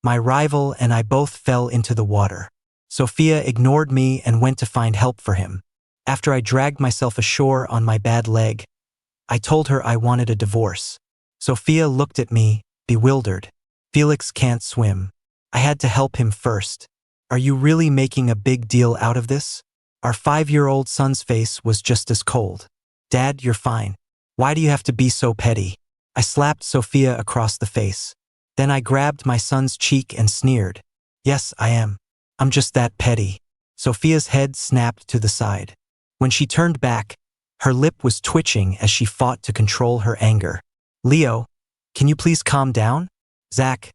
My rival and I both fell into the water. Sophia ignored me and went to find help for him. After I dragged myself ashore on my bad leg, I told her I wanted a divorce. Sophia looked at me, bewildered. Felix can't swim. I had to help him first. Are you really making a big deal out of this? Our 5-year-old son's face was just as cold. Dad, you're fine. Why do you have to be so petty? I slapped Sophia across the face. Then I grabbed my son's cheek and sneered. Yes, I am. I'm just that petty. Sophia's head snapped to the side. When she turned back, her lip was twitching as she fought to control her anger. Leo, can you please calm down? Zach,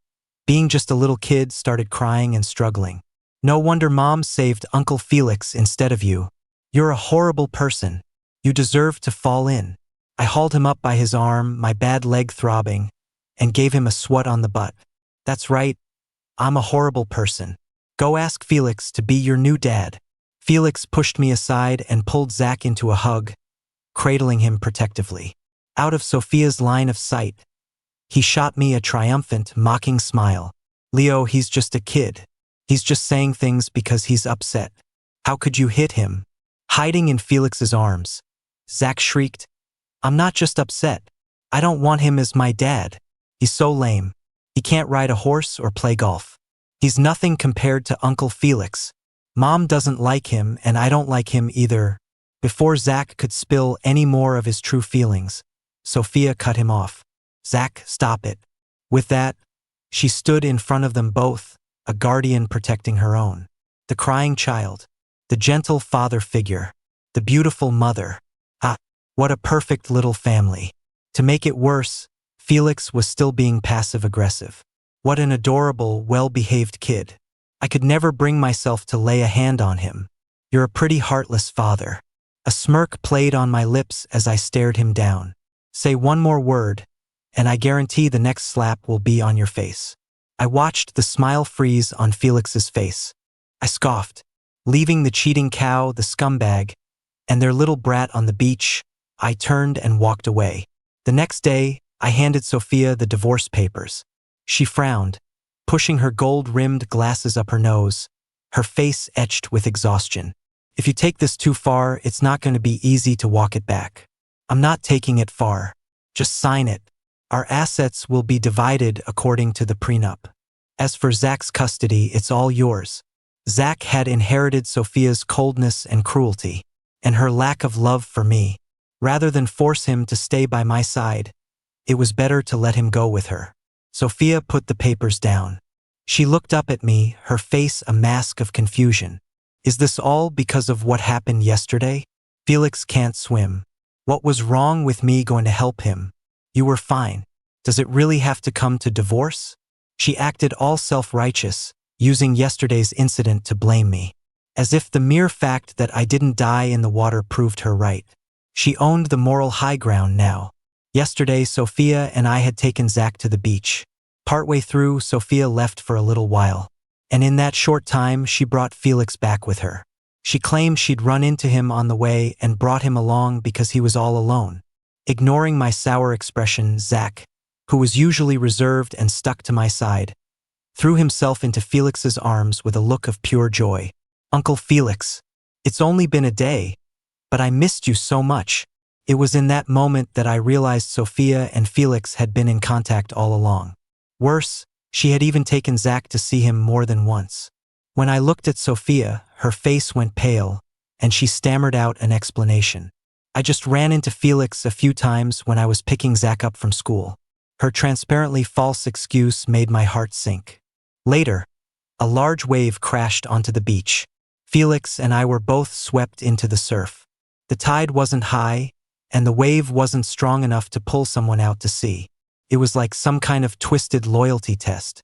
being just a little kid, started crying and struggling. No wonder Mom saved Uncle Felix instead of you. You're a horrible person. You deserve to fall in. I hauled him up by his arm, my bad leg throbbing, and gave him a swat on the butt. That's right. I'm a horrible person. Go ask Felix to be your new dad. Felix pushed me aside and pulled Zach into a hug, cradling him protectively. Out of Sophia's line of sight, he shot me a triumphant, mocking smile. Leo, he's just a kid. He's just saying things because he's upset. How could you hit him? Hiding in Felix's arms, Zach shrieked, I'm not just upset. I don't want him as my dad. He's so lame. He can't ride a horse or play golf. He's nothing compared to Uncle Felix. Mom doesn't like him and I don't like him either. Before Zach could spill any more of his true feelings, Sophia cut him off. Zach, stop it. With that, she stood in front of them both, a guardian protecting her own. The crying child, the gentle father figure, the beautiful mother. Ah, what a perfect little family. To make it worse, Felix was still being passive-aggressive. What an adorable, well-behaved kid. I could never bring myself to lay a hand on him. You're a pretty heartless father. A smirk played on my lips as I stared him down. Say one more word, and I guarantee the next slap will be on your face. I watched the smile freeze on Felix's face. I scoffed, leaving the cheating cow, the scumbag, and their little brat on the beach. I turned and walked away. The next day, I handed Sophia the divorce papers. She frowned, pushing her gold-rimmed glasses up her nose, her face etched with exhaustion. If you take this too far, it's not going to be easy to walk it back. I'm not taking it far. Just sign it. Our assets will be divided according to the prenup. As for Zach's custody, it's all yours. Zach had inherited Sophia's coldness and cruelty, and her lack of love for me. Rather than force him to stay by my side, it was better to let him go with her. Sophia put the papers down. She looked up at me, her face a mask of confusion. Is this all because of what happened yesterday? Felix can't swim. What was wrong with me going to help him? You were fine. Does it really have to come to divorce? She acted all self-righteous, using yesterday's incident to blame me. As if the mere fact that I didn't die in the water proved her right. She owned the moral high ground now. Yesterday, Sophia and I had taken Zach to the beach. Partway through, Sophia left for a little while. And in that short time, she brought Felix back with her. She claimed she'd run into him on the way and brought him along because he was all alone. Ignoring my sour expression, Zach, who was usually reserved and stuck to my side, threw himself into Felix's arms with a look of pure joy. Uncle Felix, it's only been a day, but I missed you so much. It was in that moment that I realized Sophia and Felix had been in contact all along. Worse, she had even taken Zach to see him more than once. When I looked at Sophia, her face went pale, and she stammered out an explanation. I just ran into Felix a few times when I was picking Zach up from school. Her transparently false excuse made my heart sink. Later, a large wave crashed onto the beach. Felix and I were both swept into the surf. The tide wasn't high, and the wave wasn't strong enough to pull someone out to sea. It was like some kind of twisted loyalty test.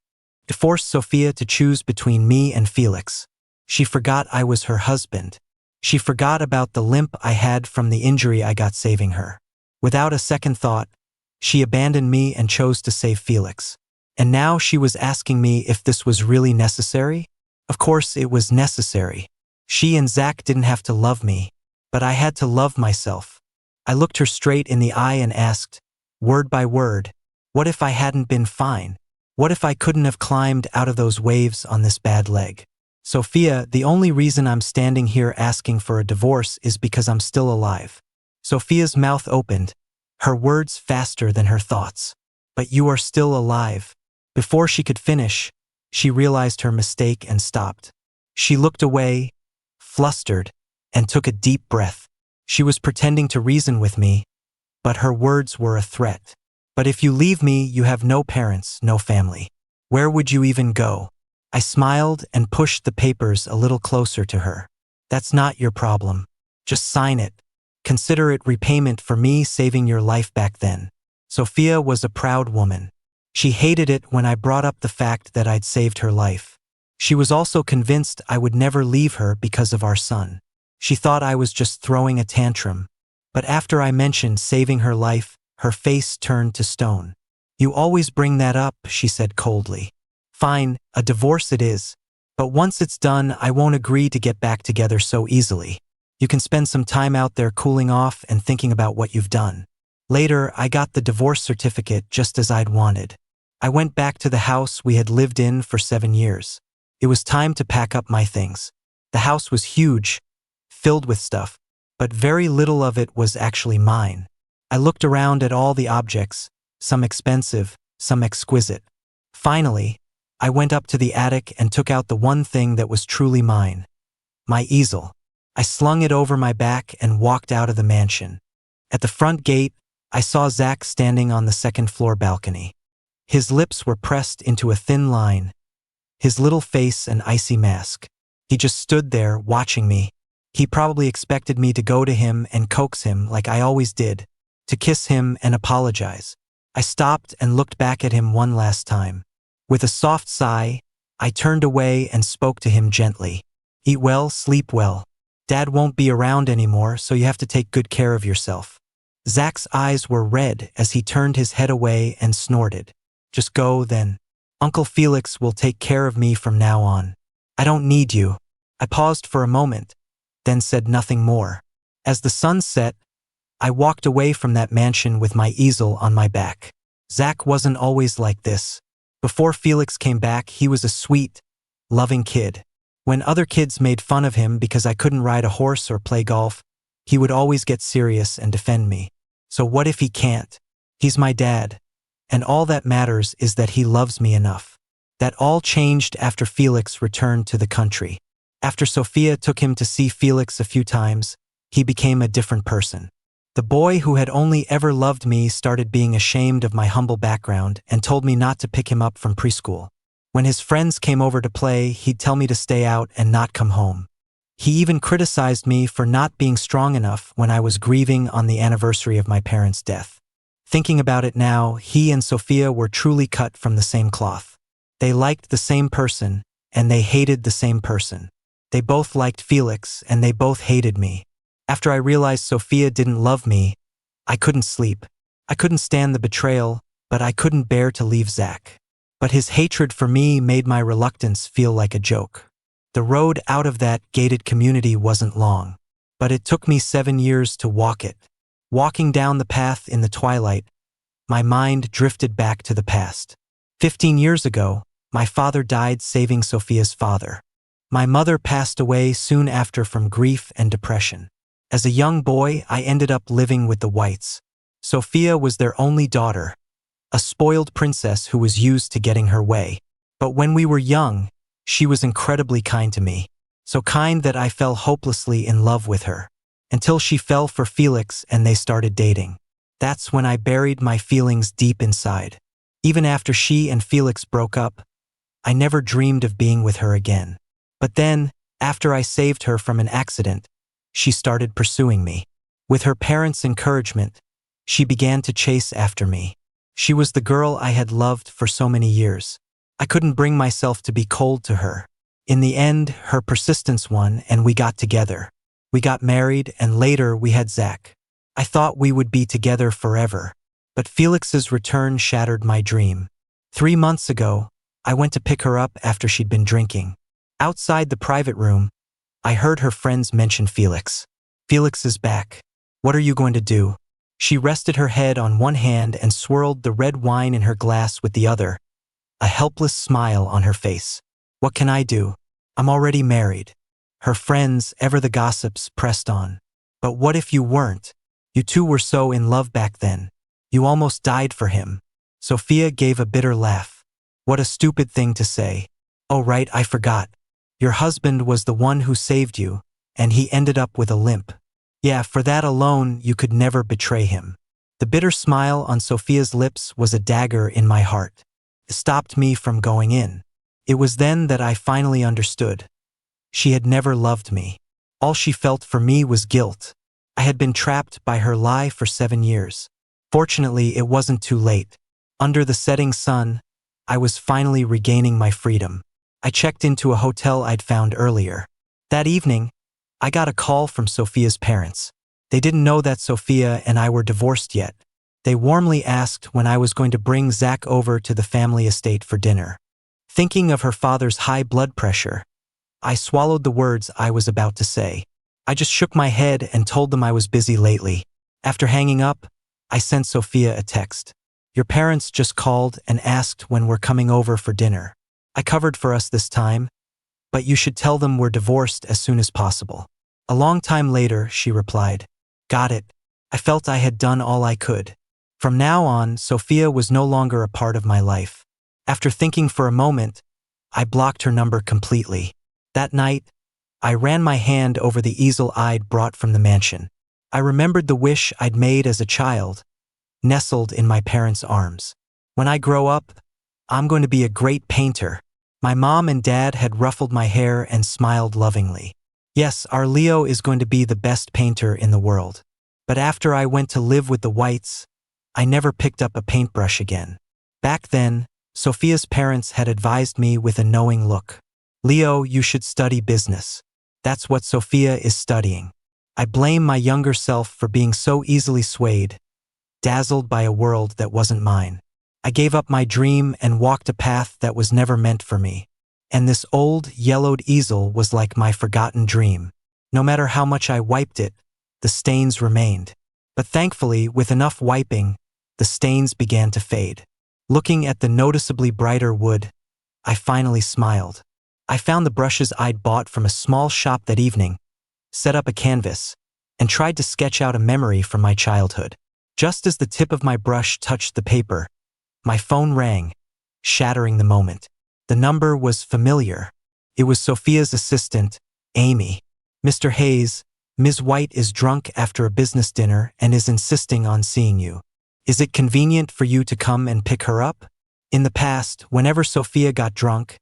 It forced Sophia to choose between me and Felix. She forgot I was her husband. She forgot about the limp I had from the injury I got saving her. Without a second thought, she abandoned me and chose to save Felix. And now she was asking me if this was really necessary? Of course it was necessary. She and Zach didn't have to love me, but I had to love myself. I looked her straight in the eye and asked, word by word, what if I hadn't been fine? What if I couldn't have climbed out of those waves on this bad leg? Sophia, the only reason I'm standing here asking for a divorce is because I'm still alive. Sophia's mouth opened, her words faster than her thoughts. But you are still alive. Before she could finish, she realized her mistake and stopped. She looked away, flustered, and took a deep breath. She was pretending to reason with me, but her words were a threat. But if you leave me, you have no parents, no family. Where would you even go? I smiled and pushed the papers a little closer to her. That's not your problem. Just sign it. Consider it repayment for me saving your life back then. Sophia was a proud woman. She hated it when I brought up the fact that I'd saved her life. She was also convinced I would never leave her because of our son. She thought I was just throwing a tantrum. But after I mentioned saving her life, her face turned to stone. You always bring that up, she said coldly. Fine, a divorce it is. But once it's done, I won't agree to get back together so easily. You can spend some time out there cooling off and thinking about what you've done. Later, I got the divorce certificate just as I'd wanted. I went back to the house we had lived in for 7 years. It was time to pack up my things. The house was huge, filled with stuff, but very little of it was actually mine. I looked around at all the objects, some expensive, some exquisite. Finally, I went up to the attic and took out the one thing that was truly mine, my easel. I slung it over my back and walked out of the mansion. At the front gate, I saw Zach standing on the second-floor balcony. His lips were pressed into a thin line, his little face an icy mask. He just stood there, watching me. He probably expected me to go to him and coax him like I always did, to kiss him and apologize. I stopped and looked back at him one last time. With a soft sigh, I turned away and spoke to him gently. Eat well, sleep well. Dad won't be around anymore, so you have to take good care of yourself. Zach's eyes were red as he turned his head away and snorted. Just go, then. Uncle Felix will take care of me from now on. I don't need you. I paused for a moment, then said nothing more. As the sun set, I walked away from that mansion with my easel on my back. Zach wasn't always like this. Before Felix came back, he was a sweet, loving kid. When other kids made fun of him because I couldn't ride a horse or play golf, he would always get serious and defend me. So what if he can't? He's my dad, and all that matters is that he loves me enough. That all changed after Felix returned to the country. After Sophia took him to see Felix a few times, he became a different person. The boy who had only ever loved me started being ashamed of my humble background and told me not to pick him up from preschool. When his friends came over to play, he'd tell me to stay out and not come home. He even criticized me for not being strong enough when I was grieving on the anniversary of my parents' death. Thinking about it now, he and Sophia were truly cut from the same cloth. They liked the same person, and they hated the same person. They both liked Felix, and they both hated me. After I realized Sophia didn't love me, I couldn't sleep. I couldn't stand the betrayal, but I couldn't bear to leave Zach. But his hatred for me made my reluctance feel like a joke. The road out of that gated community wasn't long, but it took me 7 years to walk it. Walking down the path in the twilight, my mind drifted back to the past. 15 years ago, my father died saving Sophia's father. My mother passed away soon after from grief and depression. As a young boy, I ended up living with the Whites. Sophia was their only daughter, a spoiled princess who was used to getting her way. But when we were young, she was incredibly kind to me. So kind that I fell hopelessly in love with her. Until she fell for Felix and they started dating. That's when I buried my feelings deep inside. Even after she and Felix broke up, I never dreamed of being with her again. But then, after I saved her from an accident, she started pursuing me. With her parents' encouragement, she began to chase after me. She was the girl I had loved for so many years. I couldn't bring myself to be cold to her. In the end, her persistence won and we got together. We got married and later we had Zach. I thought we would be together forever. But Felix's return shattered my dream. 3 months ago, I went to pick her up after she'd been drinking. Outside the private room, I heard her friends mention Felix. Felix is back. What are you going to do? She rested her head on one hand and swirled the red wine in her glass with the other, a helpless smile on her face. What can I do? I'm already married. Her friends, ever the gossips, pressed on. But what if you weren't? You two were so in love back then. You almost died for him. Sophia gave a bitter laugh. What a stupid thing to say. Oh right, I forgot. Your husband was the one who saved you, and he ended up with a limp. Yeah, for that alone, you could never betray him. The bitter smile on Sophia's lips was a dagger in my heart. It stopped me from going in. It was then that I finally understood. She had never loved me. All she felt for me was guilt. I had been trapped by her lie for 7 years. Fortunately, it wasn't too late. Under the setting sun, I was finally regaining my freedom. I checked into a hotel I'd found earlier. That evening, I got a call from Sophia's parents. They didn't know that Sophia and I were divorced yet. They warmly asked when I was going to bring Zach over to the family estate for dinner. Thinking of her father's high blood pressure, I swallowed the words I was about to say. I just shook my head and told them I was busy lately. After hanging up, I sent Sophia a text. Your parents just called and asked when we're coming over for dinner. I covered for us this time, but you should tell them we're divorced as soon as possible. A long time later, she replied, Got it. I felt I had done all I could. From now on, Sophia was no longer a part of my life. After thinking for a moment, I blocked her number completely. That night, I ran my hand over the easel I'd brought from the mansion. I remembered the wish I'd made as a child, nestled in my parents' arms. When I grow up, I'm going to be a great painter. My mom and dad had ruffled my hair and smiled lovingly. Yes, our Leo is going to be the best painter in the world. But after I went to live with the Whites, I never picked up a paintbrush again. Back then, Sophia's parents had advised me with a knowing look. Leo, you should study business. That's what Sophia is studying. I blame my younger self for being so easily swayed, dazzled by a world that wasn't mine. I gave up my dream and walked a path that was never meant for me. And this old, yellowed easel was like my forgotten dream. No matter how much I wiped it, the stains remained. But thankfully, with enough wiping, the stains began to fade. Looking at the noticeably brighter wood, I finally smiled. I found the brushes I'd bought from a small shop that evening, set up a canvas, and tried to sketch out a memory from my childhood. Just as the tip of my brush touched the paper, my phone rang, shattering the moment. The number was familiar. It was Sophia's assistant, Amy. Mr. Hayes, Ms. White is drunk after a business dinner and is insisting on seeing you. Is it convenient for you to come and pick her up? In the past, whenever Sophia got drunk,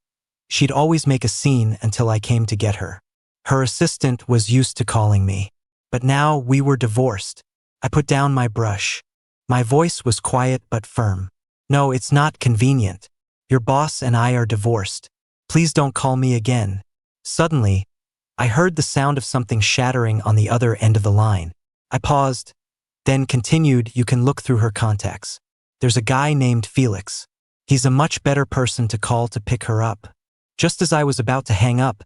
she'd always make a scene until I came to get her. Her assistant was used to calling me. But now we were divorced. I put down my brush. My voice was quiet but firm. No, it's not convenient. Your boss and I are divorced. Please don't call me again. Suddenly, I heard the sound of something shattering on the other end of the line. I paused, then continued, You can look through her contacts. There's a guy named Felix. He's a much better person to call to pick her up. Just as I was about to hang up,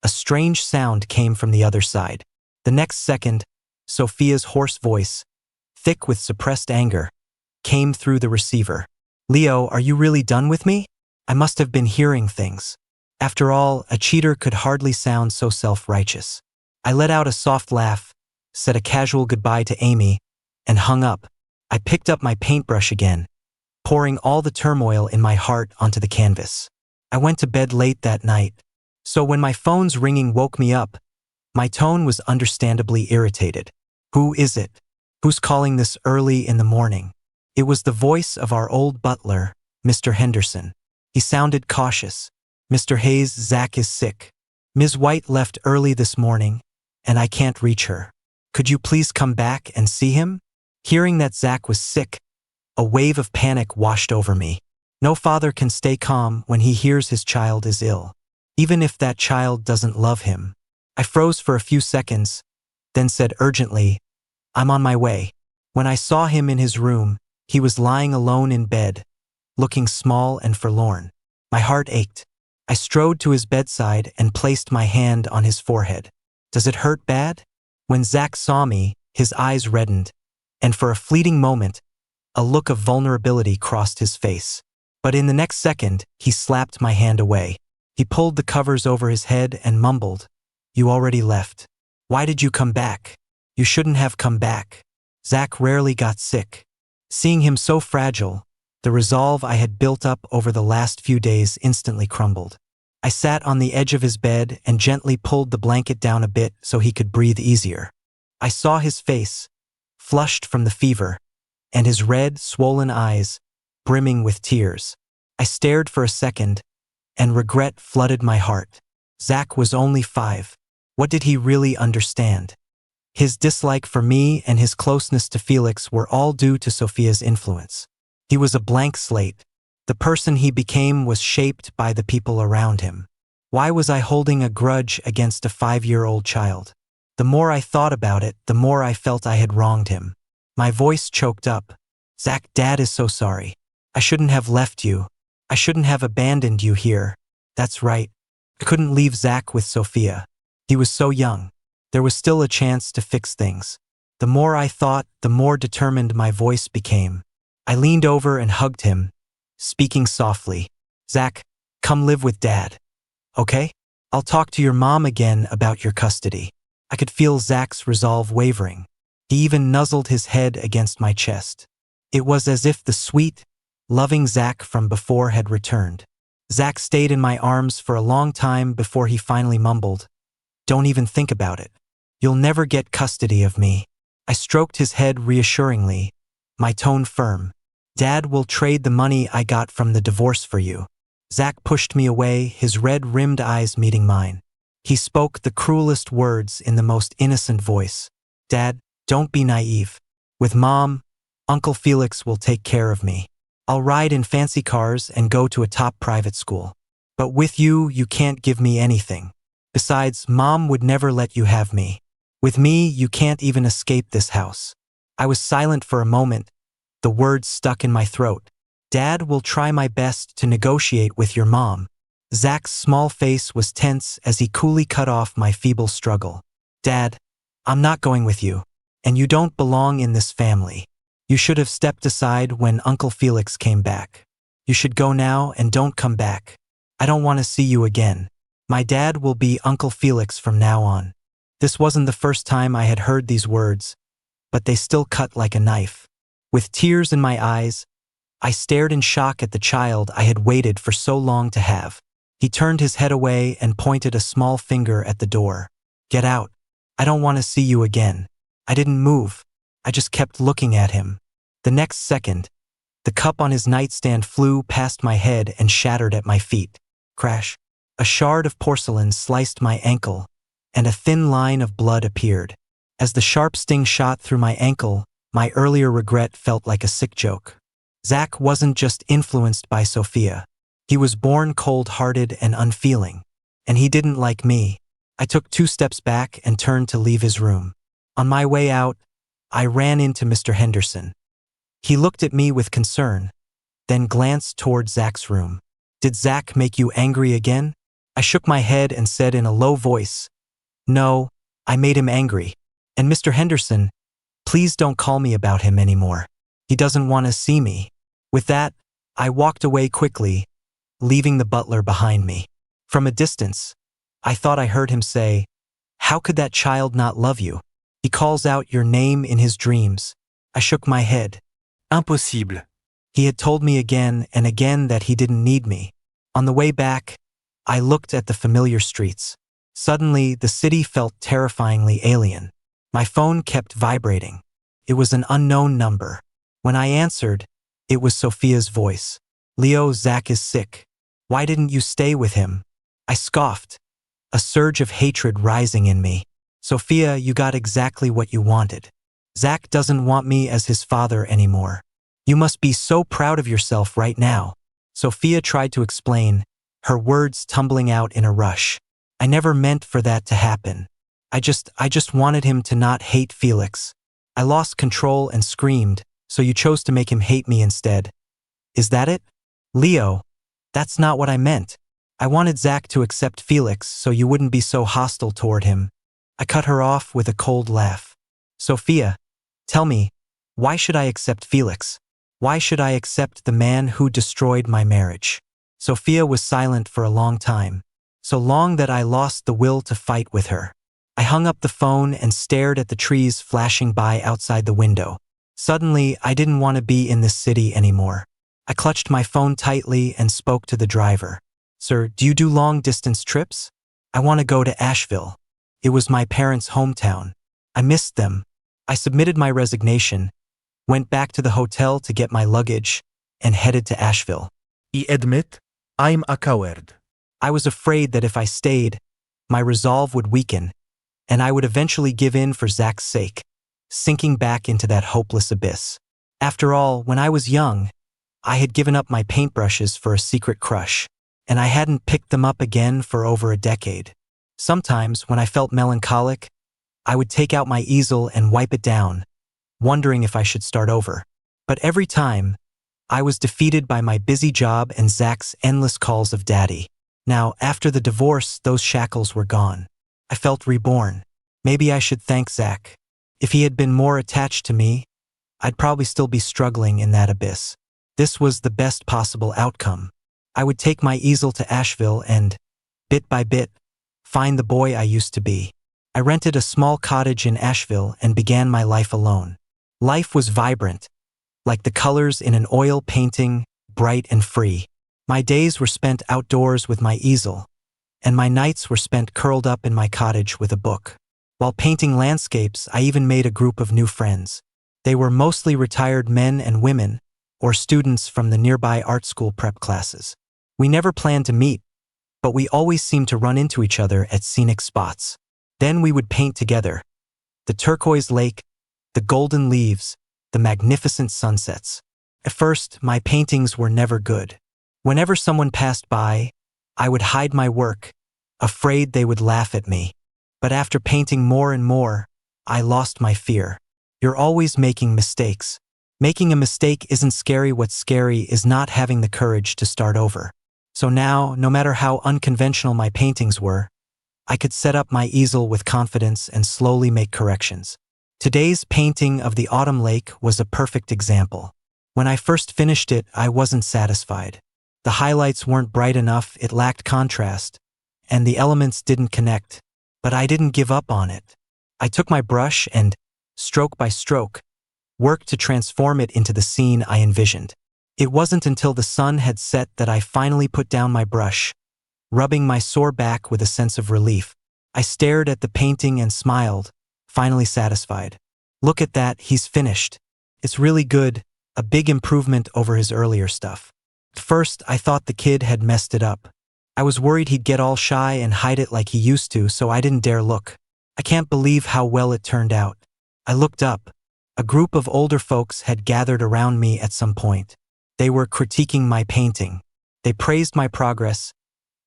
a strange sound came from the other side. The next second, Sophia's hoarse voice, thick with suppressed anger, came through the receiver. Leo, are you really done with me? I must have been hearing things. After all, a cheater could hardly sound so self-righteous. I let out a soft laugh, said a casual goodbye to Amy, and hung up. I picked up my paintbrush again, pouring all the turmoil in my heart onto the canvas. I went to bed late that night, so when my phone's ringing woke me up, my tone was understandably irritated. Who is it? Who's calling this early in the morning? It was the voice of our old butler, Mr. Henderson. He sounded cautious. Mr. Hayes, Zach is sick. Ms. White left early this morning, and I can't reach her. Could you please come back and see him? Hearing that Zach was sick, a wave of panic washed over me. No father can stay calm when he hears his child is ill, even if that child doesn't love him. I froze for a few seconds, then said urgently, I'm on my way. When I saw him in his room, he was lying alone in bed, looking small and forlorn. My heart ached. I strode to his bedside and placed my hand on his forehead. Does it hurt bad? When Zach saw me, his eyes reddened, and for a fleeting moment, a look of vulnerability crossed his face. But in the next second, he slapped my hand away. He pulled the covers over his head and mumbled, "You already left. Why did you come back? You shouldn't have come back." Zach rarely got sick. Seeing him so fragile, the resolve I had built up over the last few days instantly crumbled. I sat on the edge of his bed and gently pulled the blanket down a bit so he could breathe easier. I saw his face, flushed from the fever, and his red, swollen eyes, brimming with tears. I stared for a second, and regret flooded my heart. Zach was only 5. What did he really understand? His dislike for me and his closeness to Felix were all due to Sophia's influence. He was a blank slate. The person he became was shaped by the people around him. Why was I holding a grudge against a 5-year-old child? The more I thought about it, the more I felt I had wronged him. My voice choked up. "Zach, Dad is so sorry. I shouldn't have left you. I shouldn't have abandoned you here. That's right. I couldn't leave Zach with Sophia. He was so young. There was still a chance to fix things." The more I thought, the more determined my voice became. I leaned over and hugged him, speaking softly. "Zach, come live with Dad. Okay? I'll talk to your mom again about your custody." I could feel Zach's resolve wavering. He even nuzzled his head against my chest. It was as if the sweet, loving Zach from before had returned. Zach stayed in my arms for a long time before he finally mumbled, "Don't even think about it. You'll never get custody of me." I stroked his head reassuringly, my tone firm. "Dad will trade the money I got from the divorce for you." Zach pushed me away, his red-rimmed eyes meeting mine. He spoke the cruelest words in the most innocent voice. "Dad, don't be naive. With Mom, Uncle Felix will take care of me. I'll ride in fancy cars and go to a top private school. But with you, you can't give me anything. Besides, Mom would never let you have me. With me, you can't even escape this house." I was silent for a moment, the words stuck in my throat. "Dad will try my best to negotiate with your mom." Zach's small face was tense as he coolly cut off my feeble struggle. "Dad, I'm not going with you. And you don't belong in this family. You should have stepped aside when Uncle Felix came back. You should go now and don't come back. I don't want to see you again. My dad will be Uncle Felix from now on." This wasn't the first time I had heard these words, but they still cut like a knife. With tears in my eyes, I stared in shock at the child I had waited for so long to have. He turned his head away and pointed a small finger at the door. "Get out. I don't want to see you again." I didn't move. I just kept looking at him. The next second, the cup on his nightstand flew past my head and shattered at my feet. Crash. A shard of porcelain sliced my ankle, and a thin line of blood appeared. As the sharp sting shot through my ankle, my earlier regret felt like a sick joke. Zach wasn't just influenced by Sophia. He was born cold-hearted and unfeeling, and he didn't like me. I took 2 steps back and turned to leave his room. On my way out, I ran into Mr. Henderson. He looked at me with concern, then glanced toward Zach's room. "Did Zach make you angry again?" I shook my head and said in a low voice, "No, I made him angry. And Mr. Henderson, please don't call me about him anymore. He doesn't want to see me." With that, I walked away quickly, leaving the butler behind me. From a distance, I thought I heard him say, "How could that child not love you? He calls out your name in his dreams." I shook my head. Impossible. He had told me again and again that he didn't need me. On the way back, I looked at the familiar streets. Suddenly, the city felt terrifyingly alien. My phone kept vibrating. It was an unknown number. When I answered, it was Sophia's voice. "Leo, Zach is sick. Why didn't you stay with him?" I scoffed, a surge of hatred rising in me. "Sophia, you got exactly what you wanted. Zach doesn't want me as his father anymore. You must be so proud of yourself right now." Sophia tried to explain, her words tumbling out in a rush. "I never meant for that to happen. I just wanted him to not hate Felix. I lost control and screamed, so you chose to make him hate me instead. Is that it? Leo, that's not what I meant. I wanted Zach to accept Felix so you wouldn't be so hostile toward him." I cut her off with a cold laugh. "Sophia, tell me, why should I accept Felix? Why should I accept the man who destroyed my marriage? Sophia was silent for a long time, so long that I lost the will to fight with her. I hung up the phone and stared at the trees flashing by outside the window. Suddenly, I didn't want to be in this city anymore. I clutched my phone tightly and spoke to the driver. "Sir, do you do long-distance trips? I want to go to Asheville." It was my parents' hometown. I missed them. I submitted my resignation, went back to the hotel to get my luggage, and headed to Asheville. I admit, I'm a coward. I was afraid that if I stayed, my resolve would weaken, and I would eventually give in for Zach's sake, sinking back into that hopeless abyss. After all, when I was young, I had given up my paintbrushes for a secret crush, and I hadn't picked them up again for over a decade. Sometimes, when I felt melancholic, I would take out my easel and wipe it down, wondering if I should start over. But every time, I was defeated by my busy job and Zach's endless calls of daddy. Now, after the divorce, those shackles were gone. I felt reborn. Maybe I should thank Zach. If he had been more attached to me, I'd probably still be struggling in that abyss. This was the best possible outcome. I would take my easel to Asheville and, bit by bit, find the boy I used to be. I rented a small cottage in Asheville and began my life alone. Life was vibrant, like the colors in an oil painting, bright and free. My days were spent outdoors with my easel, and my nights were spent curled up in my cottage with a book. While painting landscapes, I even made a group of new friends. They were mostly retired men and women, or students from the nearby art school prep classes. We never planned to meet, but we always seemed to run into each other at scenic spots. Then we would paint together. The turquoise lake, the golden leaves, the magnificent sunsets. At first, my paintings were never good. Whenever someone passed by, I would hide my work, afraid they would laugh at me. But after painting more and more, I lost my fear. You're always making mistakes. Making a mistake isn't scary. What's scary is not having the courage to start over. So now, no matter how unconventional my paintings were, I could set up my easel with confidence and slowly make corrections. Today's painting of the autumn lake was a perfect example. When I first finished it, I wasn't satisfied. The highlights weren't bright enough, it lacked contrast, and the elements didn't connect. But I didn't give up on it. I took my brush and, stroke by stroke, worked to transform it into the scene I envisioned. It wasn't until the sun had set that I finally put down my brush, rubbing my sore back with a sense of relief. I stared at the painting and smiled, finally satisfied. Look at that, he's finished. It's really good, a big improvement over his earlier stuff. At first, I thought the kid had messed it up. I was worried he'd get all shy and hide it like he used to, so I didn't dare look. I can't believe how well it turned out. I looked up. A group of older folks had gathered around me at some point. They were critiquing my painting. They praised my progress,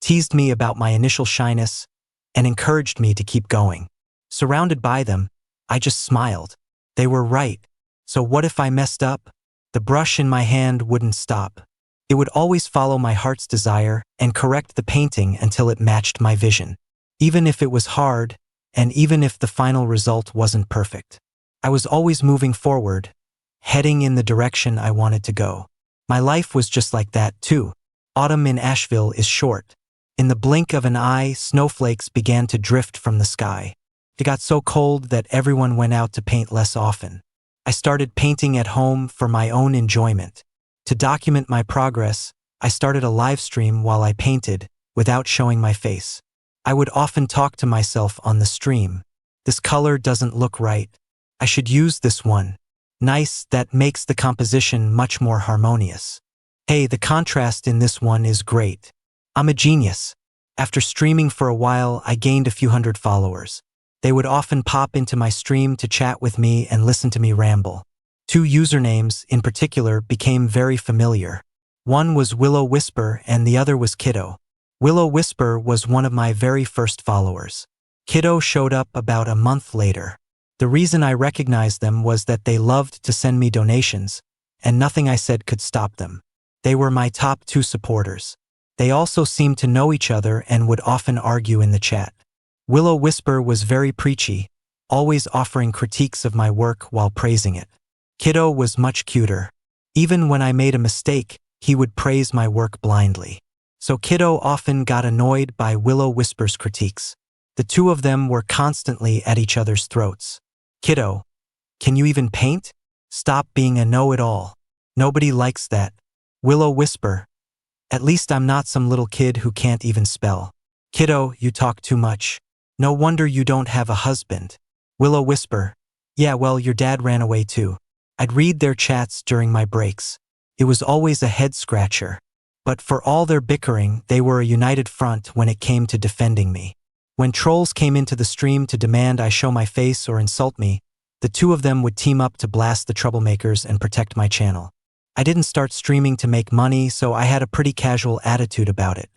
teased me about my initial shyness, and encouraged me to keep going. Surrounded by them, I just smiled. They were right. So what if I messed up? The brush in my hand wouldn't stop. It would always follow my heart's desire and correct the painting until it matched my vision. Even if it was hard, and even if the final result wasn't perfect. I was always moving forward, heading in the direction I wanted to go. My life was just like that, too. Autumn in Asheville is short. In the blink of an eye, snowflakes began to drift from the sky. It got so cold that everyone went out to paint less often. I started painting at home for my own enjoyment. To document my progress, I started a live stream while I painted, without showing my face. I would often talk to myself on the stream. This color doesn't look right. I should use this one. Nice, that makes the composition much more harmonious. Hey, the contrast in this one is great. I'm a genius. After streaming for a while, I gained a few hundred followers. They would often pop into my stream to chat with me and listen to me ramble. 2 usernames, in particular, became very familiar. One was Willow Whisper and the other was Kiddo. Willow Whisper was one of my very first followers. Kiddo showed up about a month later. The reason I recognized them was that they loved to send me donations, and nothing I said could stop them. They were my top 2 supporters. They also seemed to know each other and would often argue in the chat. Willow Whisper was very preachy, always offering critiques of my work while praising it. Kiddo was much cuter. Even when I made a mistake, he would praise my work blindly. So Kiddo often got annoyed by Willow Whisper's critiques. The two of them were constantly at each other's throats. Kiddo, can you even paint? Stop being a know-it-all. Nobody likes that. Willow Whisper, at least I'm not some little kid who can't even spell. Kiddo, you talk too much. No wonder you don't have a husband. Willow Whisper, yeah, well, your dad ran away too. I'd read their chats during my breaks. It was always a head-scratcher. But for all their bickering, they were a united front when it came to defending me. When trolls came into the stream to demand I show my face or insult me, the two of them would team up to blast the troublemakers and protect my channel. I didn't start streaming to make money, so I had a pretty casual attitude about it.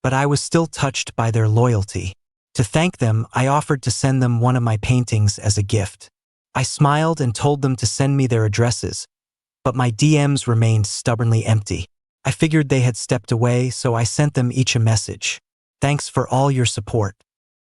But I was still touched by their loyalty. To thank them, I offered to send them one of my paintings as a gift. I smiled and told them to send me their addresses, but my DMs remained stubbornly empty. I figured they had stepped away, so I sent them each a message. Thanks for all your support.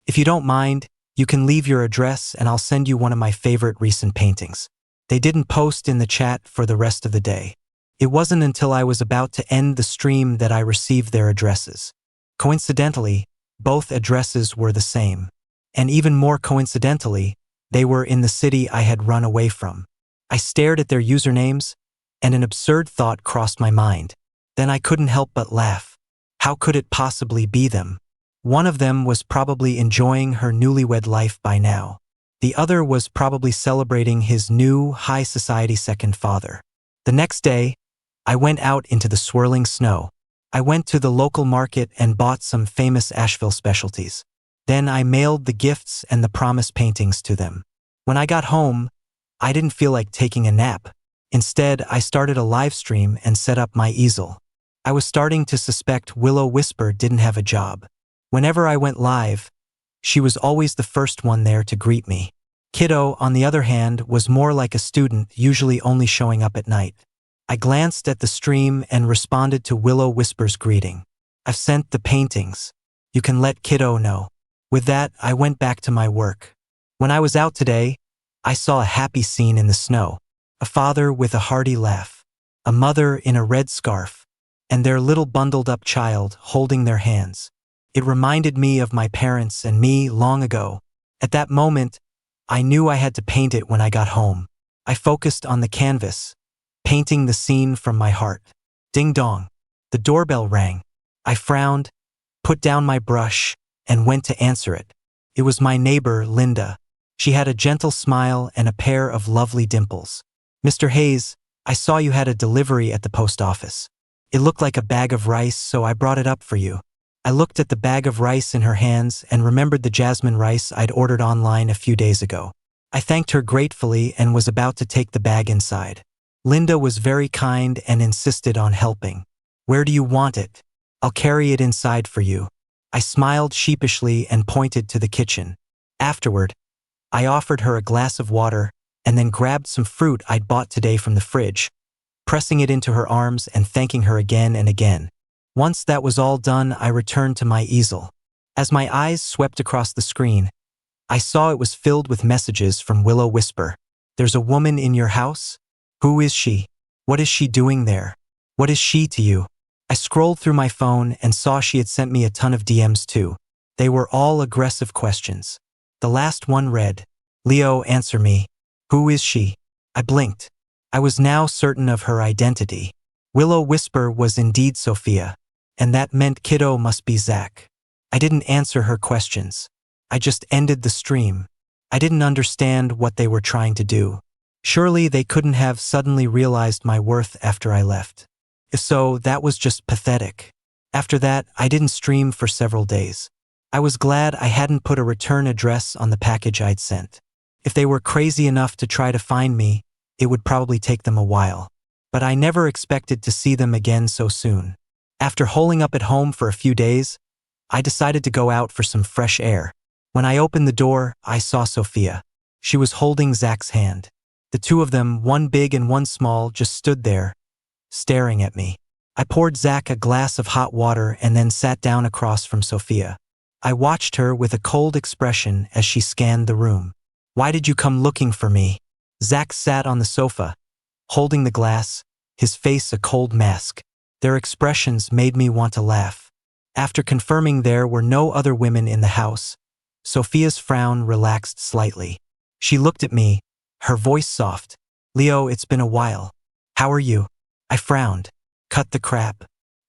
If you don't mind, you can leave your address and I'll send you one of my favorite recent paintings. They didn't post in the chat for the rest of the day. It wasn't until I was about to end the stream that I received their addresses. Coincidentally, both addresses were the same. And even more coincidentally, they were in the city I had run away from. I stared at their usernames, and an absurd thought crossed my mind. Then I couldn't help but laugh. How could it possibly be them? One of them was probably enjoying her newlywed life by now. The other was probably celebrating his new high society second father. The next day, I went out into the swirling snow. I went to the local market and bought some famous Asheville specialties. Then I mailed the gifts and the promised paintings to them. When I got home, I didn't feel like taking a nap. Instead, I started a live stream and set up my easel. I was starting to suspect Willow Whisper didn't have a job. Whenever I went live, she was always the first one there to greet me. Kiddo, on the other hand, was more like a student, usually only showing up at night. I glanced at the stream and responded to Willow Whisper's greeting. I've sent the paintings. You can let Kiddo know. With that, I went back to my work. When I was out today, I saw a happy scene in the snow. A father with a hearty laugh, a mother in a red scarf, and their little bundled-up child holding their hands. It reminded me of my parents and me long ago. At that moment, I knew I had to paint it when I got home. I focused on the canvas, painting the scene from my heart. Ding dong. The doorbell rang. I frowned, put down my brush, and went to answer it. It was my neighbor, Linda. She had a gentle smile and a pair of lovely dimples. Mr. Hayes, I saw you had a delivery at the post office. It looked like a bag of rice, so I brought it up for you. I looked at the bag of rice in her hands and remembered the jasmine rice I'd ordered online a few days ago. I thanked her gratefully and was about to take the bag inside. Linda was very kind and insisted on helping. Where do you want it? I'll carry it inside for you. I smiled sheepishly and pointed to the kitchen. Afterward, I offered her a glass of water and then grabbed some fruit I'd bought today from the fridge, pressing it into her arms and thanking her again and again. Once that was all done, I returned to my easel. As my eyes swept across the screen, I saw it was filled with messages from Willow Whisper. There's a woman in your house? Who is she? What is she doing there? What is she to you? I scrolled through my phone and saw she had sent me a ton of DMs too. They were all aggressive questions. The last one read, Leo, answer me. Who is she? I blinked. I was now certain of her identity. Willow Whisper was indeed Sophia, and that meant Kiddo must be Zach. I didn't answer her questions. I just ended the stream. I didn't understand what they were trying to do. Surely they couldn't have suddenly realized my worth after I left. If so, that was just pathetic. After that, I didn't stream for several days. I was glad I hadn't put a return address on the package I'd sent. If they were crazy enough to try to find me, it would probably take them a while. But I never expected to see them again so soon. After holing up at home for a few days, I decided to go out for some fresh air. When I opened the door, I saw Sophia. She was holding Zach's hand. The two of them, one big and one small, just stood there, staring at me. I poured Zach a glass of hot water and then sat down across from Sophia. I watched her with a cold expression as she scanned the room. Why did you come looking for me? Zach sat on the sofa, holding the glass, his face a cold mask. Their expressions made me want to laugh. After confirming there were no other women in the house, Sophia's frown relaxed slightly. She looked at me, her voice soft. Leo, it's been a while. How are you? I frowned. Cut the crap.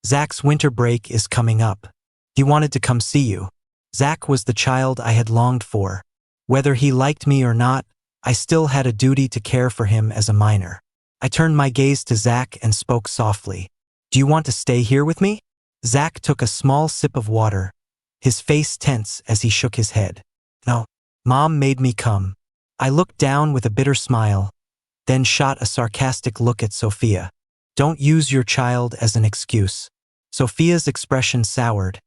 Zach's winter break is coming up. He wanted to come see you. Zach was the child I had longed for. Whether he liked me or not, I still had a duty to care for him as a minor. I turned my gaze to Zach and spoke softly. Do you want to stay here with me? Zach took a small sip of water, his face tense as he shook his head. No. Mom made me come. I looked down with a bitter smile, then shot a sarcastic look at Sophia. Don't use your child as an excuse. Sophia's expression soured,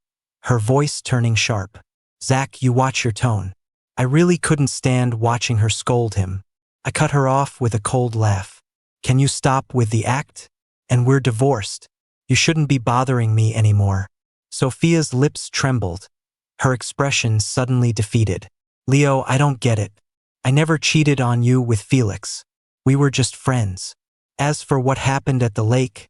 her voice turning sharp. Zach, you watch your tone. I really couldn't stand watching her scold him. I cut her off with a cold laugh. Can you stop with the act? And we're divorced. You shouldn't be bothering me anymore. Sophia's lips trembled, her expression suddenly defeated. Leo, I don't get it. I never cheated on you with Felix. We were just friends. As for what happened at the lake,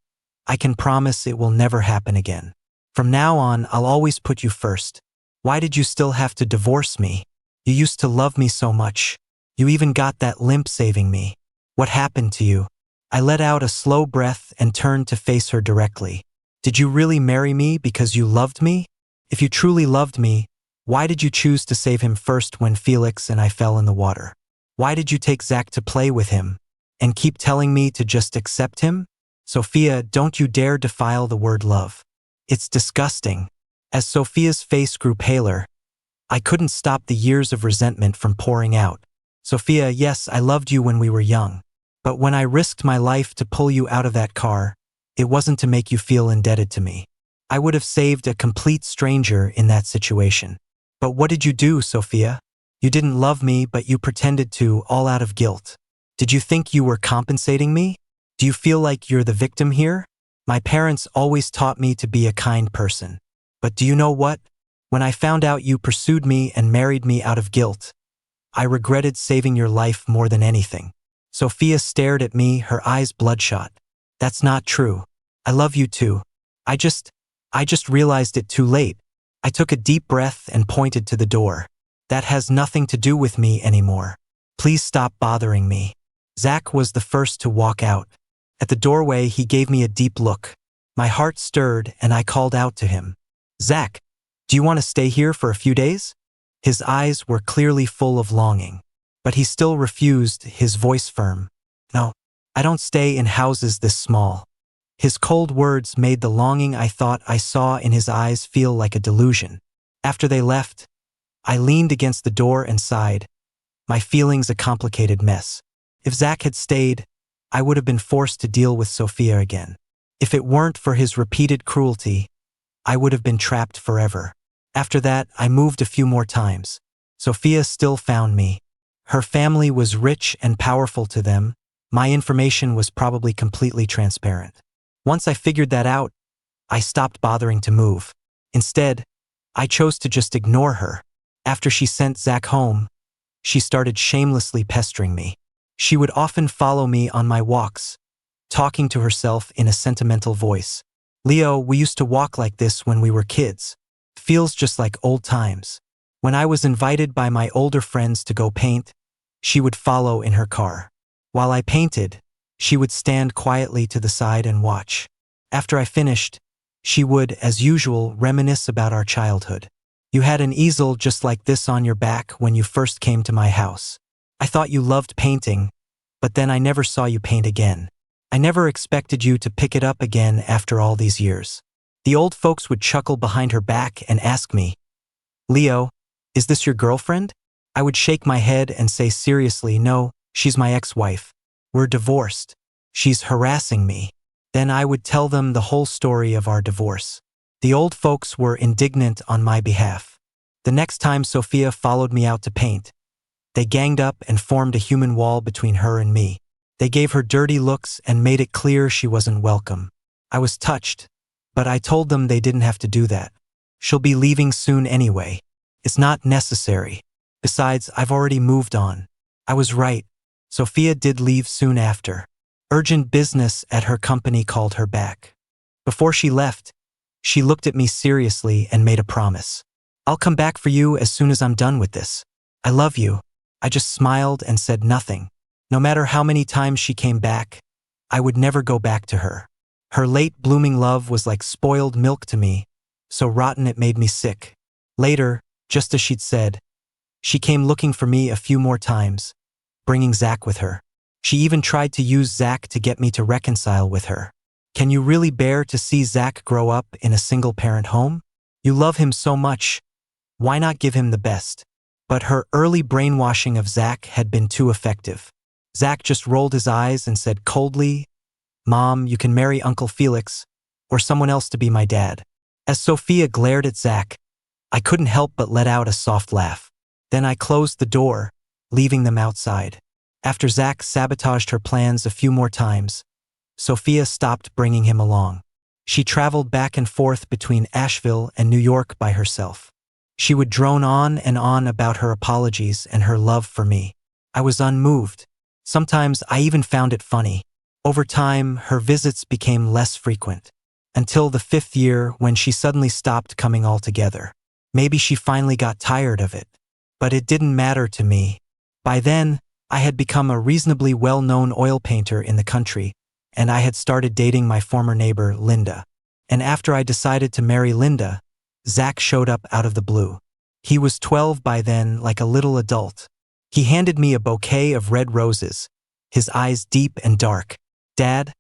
I can promise it will never happen again. From now on, I'll always put you first. Why did you still have to divorce me? You used to love me so much. You even got that limp saving me. What happened to you? I let out a slow breath and turned to face her directly. Did you really marry me because you loved me? If you truly loved me, why did you choose to save him first when Felix and I fell in the water? Why did you take Zach to play with him and keep telling me to just accept him? Sophia, don't you dare defile the word love. It's disgusting. As Sophia's face grew paler, I couldn't stop the years of resentment from pouring out. Sophia, yes, I loved you when we were young. But when I risked my life to pull you out of that car, it wasn't to make you feel indebted to me. I would have saved a complete stranger in that situation. But what did you do, Sophia? You didn't love me, but you pretended to, all out of guilt. Did you think you were compensating me? Do you feel like you're the victim here? My parents always taught me to be a kind person. But do you know what? When I found out you pursued me and married me out of guilt, I regretted saving your life more than anything. Sophia stared at me, her eyes bloodshot. That's not true. I love you too. I just realized it too late. I took a deep breath and pointed to the door. That has nothing to do with me anymore. Please stop bothering me. Zach was the first to walk out. At the doorway, he gave me a deep look. My heart stirred and I called out to him. Zach, do you want to stay here for a few days? His eyes were clearly full of longing. But he still refused, his voice firm. No, I don't stay in houses this small. His cold words made the longing I thought I saw in his eyes feel like a delusion. After they left, I leaned against the door and sighed, my feelings a complicated mess. If Zach had stayed, I would have been forced to deal with Sophia again. If it weren't for his repeated cruelty, I would have been trapped forever. After that, I moved a few more times. Sophia still found me. Her family was rich and powerful to them. My information was probably completely transparent. Once I figured that out, I stopped bothering to move. Instead, I chose to just ignore her. After she sent Zach home, she started shamelessly pestering me. She would often follow me on my walks, talking to herself in a sentimental voice. Leo, we used to walk like this when we were kids. Feels just like old times. When I was invited by my older friends to go paint, she would follow in her car. While I painted, she would stand quietly to the side and watch. After I finished, she would, as usual, reminisce about our childhood. You had an easel just like this on your back when you first came to my house. I thought you loved painting, but then I never saw you paint again. I never expected you to pick it up again after all these years. The old folks would chuckle behind her back and ask me, Leo, is this your girlfriend? I would shake my head and say seriously, no, she's my ex-wife. We're divorced. She's harassing me. Then I would tell them the whole story of our divorce. The old folks were indignant on my behalf. The next time Sophia followed me out to paint, they ganged up and formed a human wall between her and me. They gave her dirty looks and made it clear she wasn't welcome. I was touched, but I told them they didn't have to do that. She'll be leaving soon anyway. It's not necessary. Besides, I've already moved on. I was right. Sophia did leave soon after. Urgent business at her company called her back. Before she left, she looked at me seriously and made a promise. I'll come back for you as soon as I'm done with this. I love you. I just smiled and said nothing. No matter how many times she came back, I would never go back to her. Her late blooming love was like spoiled milk to me, so rotten it made me sick. Later, just as she'd said, she came looking for me a few more times, bringing Zach with her. She even tried to use Zach to get me to reconcile with her. Can you really bear to see Zach grow up in a single-parent home? You love him so much. Why not give him the best? But her early brainwashing of Zach had been too effective. Zach just rolled his eyes and said coldly, "Mom, you can marry Uncle Felix, or someone else to be my dad." As Sophia glared at Zach, I couldn't help but let out a soft laugh. Then I closed the door, leaving them outside. After Zach sabotaged her plans a few more times, Sophia stopped bringing him along. She traveled back and forth between Asheville and New York by herself. She would drone on and on about her apologies and her love for me. I was unmoved. Sometimes I even found it funny. Over time, her visits became less frequent. Until the 5th year when she suddenly stopped coming altogether. Maybe she finally got tired of it. But it didn't matter to me. By then, I had become a reasonably well-known oil painter in the country, and I had started dating my former neighbor, Linda. And after I decided to marry Linda, Zach showed up out of the blue. He was 12 by then, like a little adult. He handed me a bouquet of red roses, his eyes deep and dark. "Dad,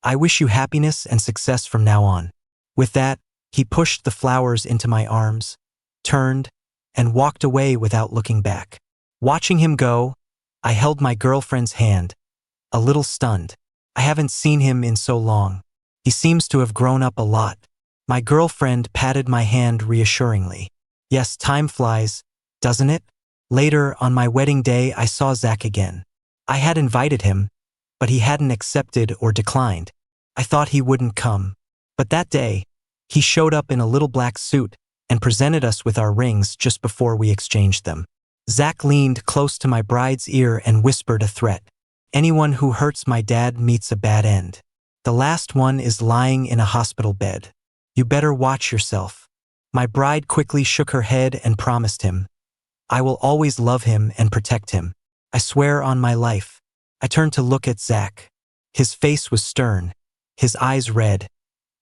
I wish you happiness and success from now on." With that, he pushed the flowers into my arms, turned, and walked away without looking back. Watching him go, I held my girlfriend's hand, a little stunned. I haven't seen him in so long. He seems to have grown up a lot. My girlfriend patted my hand reassuringly. Yes, time flies, doesn't it? Later, on my wedding day, I saw Zach again. I had invited him, but he hadn't accepted or declined. I thought he wouldn't come. But that day, he showed up in a little black suit and presented us with our rings just before we exchanged them. Zach leaned close to my bride's ear and whispered a threat. "Anyone who hurts my dad meets a bad end. The last one is lying in a hospital bed. You better watch yourself." My bride quickly shook her head and promised him, "I will always love him and protect him. I swear on my life." I turned to look at Zach. His face was stern, his eyes red,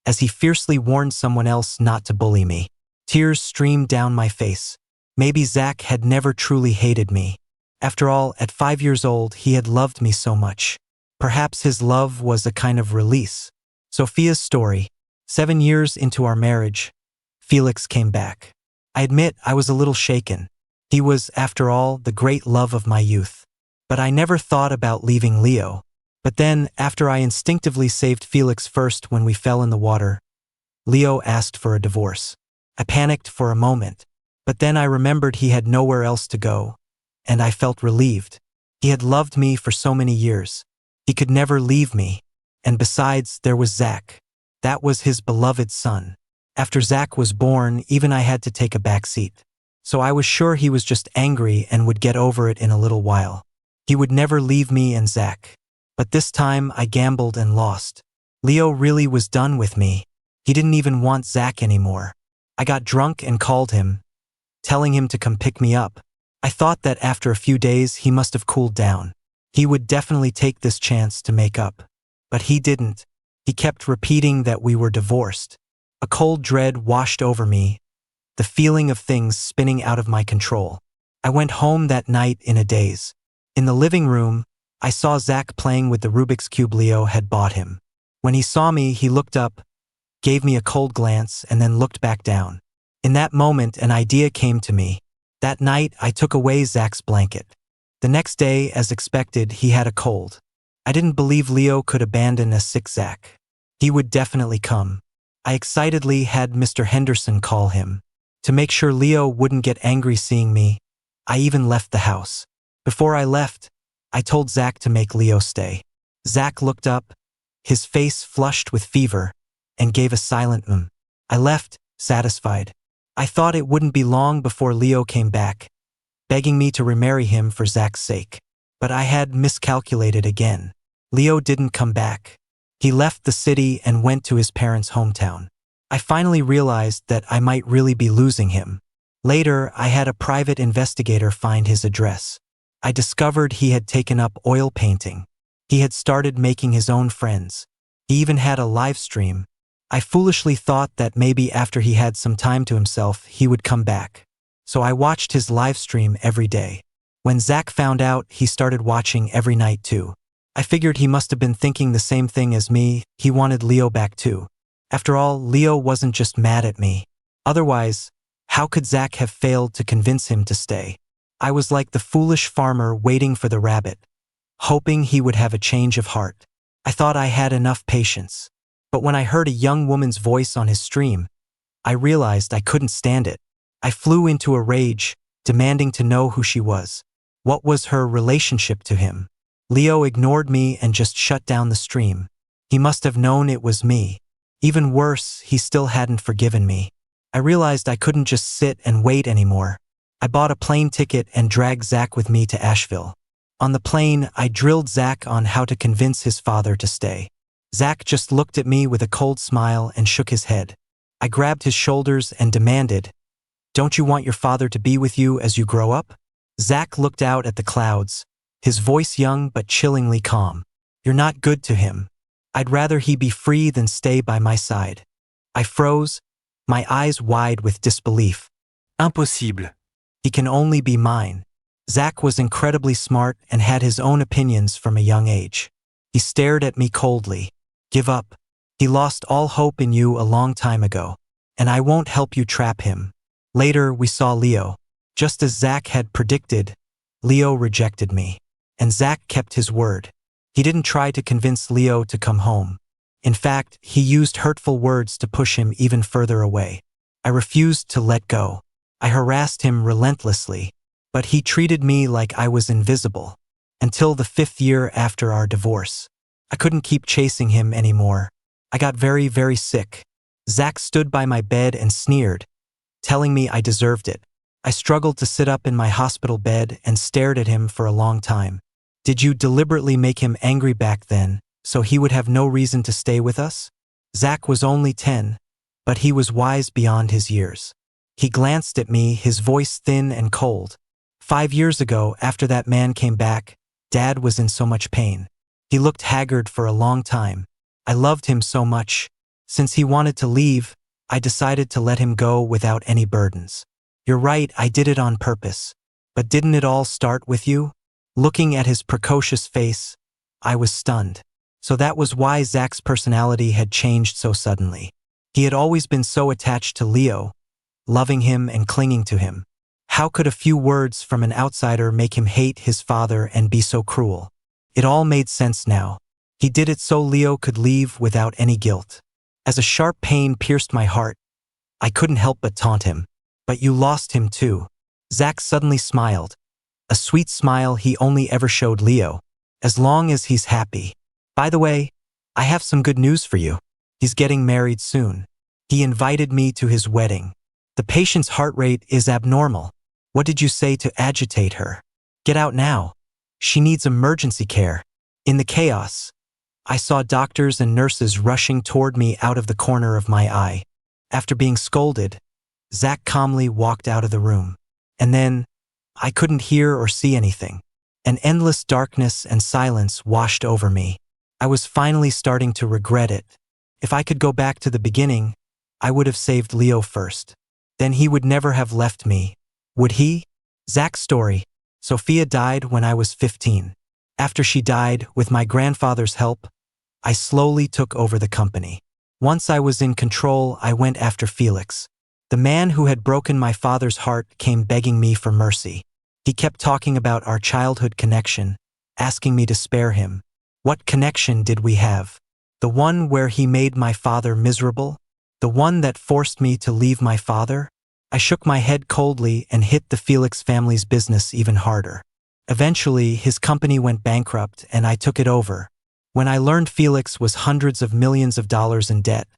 as he fiercely warned someone else not to bully me. Tears streamed down my face. Maybe Zach had never truly hated me. After all, at 5 years old, he had loved me so much. Perhaps his love was a kind of release. Sophia's story. 7 years into our marriage, Felix came back. I admit I was a little shaken. He was, after all, the great love of my youth. But I never thought about leaving Leo. But then, after I instinctively saved Felix first when we fell in the water, Leo asked for a divorce. I panicked for a moment. But then I remembered he had nowhere else to go, and I felt relieved. He had loved me for so many years. He could never leave me. And besides, there was Zach. That was his beloved son. After Zach was born, even I had to take a back seat. So I was sure he was just angry and would get over it in a little while. He would never leave me and Zach. But this time I gambled and lost. Leo really was done with me. He didn't even want Zach anymore. I got drunk and called him, telling him to come pick me up. I thought that after a few days he must have cooled down. He would definitely take this chance to make up. But he didn't. He kept repeating that we were divorced. A cold dread washed over me, the feeling of things spinning out of my control. I went home that night in a daze. In the living room, I saw Zach playing with the Rubik's Cube Leo had bought him. When he saw me, he looked up, gave me a cold glance, and then looked back down. In that moment, an idea came to me. That night, I took away Zach's blanket. The next day, as expected, he had a cold. I didn't believe Leo could abandon a sick Zach. He would definitely come. I excitedly had Mr. Henderson call him. To make sure Leo wouldn't get angry seeing me, I even left the house. Before I left, I told Zach to make Leo stay. Zach looked up, his face flushed with fever, and gave a silent I left, satisfied. I thought it wouldn't be long before Leo came back, begging me to remarry him for Zach's sake. But I had miscalculated again. Leo didn't come back. He left the city and went to his parents' hometown. I finally realized that I might really be losing him. Later, I had a private investigator find his address. I discovered he had taken up oil painting. He had started making his own friends. He even had a live stream. I foolishly thought that maybe after he had some time to himself, he would come back. So I watched his live stream every day. When Zach found out, he started watching every night too. I figured he must have been thinking the same thing as me. He wanted Leo back too. After all, Leo wasn't just mad at me. Otherwise, how could Zach have failed to convince him to stay? I was like the foolish farmer waiting for the rabbit, hoping he would have a change of heart. I thought I had enough patience. But when I heard a young woman's voice on his stream, I realized I couldn't stand it. I flew into a rage, demanding to know who she was. What was her relationship to him? Leo ignored me and just shut down the stream. He must have known it was me. Even worse, he still hadn't forgiven me. I realized I couldn't just sit and wait anymore. I bought a plane ticket and dragged Zach with me to Asheville. On the plane, I drilled Zach on how to convince his father to stay. Zach just looked at me with a cold smile and shook his head. I grabbed his shoulders and demanded, "Don't you want your father to be with you as you grow up?" Zach looked out at the clouds, his voice young but chillingly calm. "You're not good to him. I'd rather he be free than stay by my side." I froze, my eyes wide with disbelief. Impossible. He can only be mine. Zach was incredibly smart and had his own opinions from a young age. He stared at me coldly. "Give up. He lost all hope in you a long time ago, and I won't help you trap him." Later, we saw Leo. Just as Zach had predicted, Leo rejected me. And Zach kept his word. He didn't try to convince Leo to come home. In fact, he used hurtful words to push him even further away. I refused to let go. I harassed him relentlessly, but he treated me like I was invisible. Until the 5th year after our divorce. I couldn't keep chasing him anymore. I got very, very sick. Zach stood by my bed and sneered, telling me I deserved it. I struggled to sit up in my hospital bed and stared at him for a long time. "Did you deliberately make him angry back then, so he would have no reason to stay with us?" Zach was only 10, but he was wise beyond his years. He glanced at me, his voice thin and cold. 5 years ago, after that man came back, Dad was in so much pain. He looked haggard for a long time. I loved him so much. Since he wanted to leave, I decided to let him go without any burdens. "You're right, I did it on purpose. But didn't it all start with you?" Looking at his precocious face, I was stunned. So that was why Zach's personality had changed so suddenly. He had always been so attached to Leo, loving him and clinging to him. How could a few words from an outsider make him hate his father and be so cruel? It all made sense now. He did it so Leo could leave without any guilt. As a sharp pain pierced my heart, I couldn't help but taunt him. "But you lost him too." Zach suddenly smiled. A sweet smile he only ever showed Leo. "As long as he's happy. By the way, I have some good news for you. He's getting married soon." He invited me to his wedding. "The patient's heart rate is abnormal. What did you say to agitate her? Get out now. She needs emergency care." In the chaos, I saw doctors and nurses rushing toward me out of the corner of my eye. After being scolded, Zach calmly walked out of the room. And then, I couldn't hear or see anything. An endless darkness and silence washed over me. I was finally starting to regret it. If I could go back to the beginning, I would have saved Leo first. Then he would never have left me. Would he? Zach's story. Sophia died when I was 15. After she died, with my grandfather's help, I slowly took over the company. Once I was in control, I went after Felix. The man who had broken my father's heart came begging me for mercy. He kept talking about our childhood connection, asking me to spare him. What connection did we have? The one where he made my father miserable? The one that forced me to leave my father? I shook my head coldly and hit the Felix family's business even harder. Eventually, his company went bankrupt and I took it over. When I learned Felix was hundreds of millions of dollars in debt,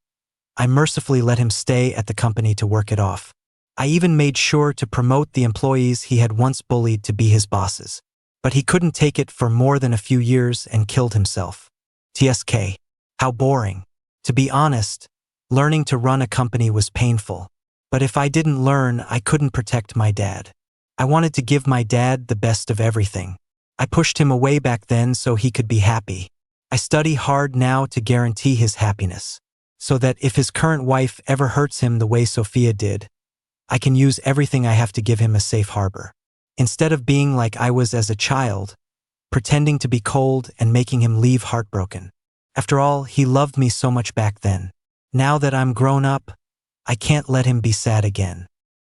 I mercifully let him stay at the company to work it off. I even made sure to promote the employees he had once bullied to be his bosses. But he couldn't take it for more than a few years and killed himself. TSK. How boring. To be honest, learning to run a company was painful. But if I didn't learn, I couldn't protect my dad. I wanted to give my dad the best of everything. I pushed him away back then so he could be happy. I study hard now to guarantee his happiness, so that if his current wife ever hurts him the way Sophia did, I can use everything I have to give him a safe harbor. Instead of being like I was as a child, pretending to be cold and making him leave heartbroken. After all, he loved me so much back then. Now that I'm grown up, I can't let him be sad again.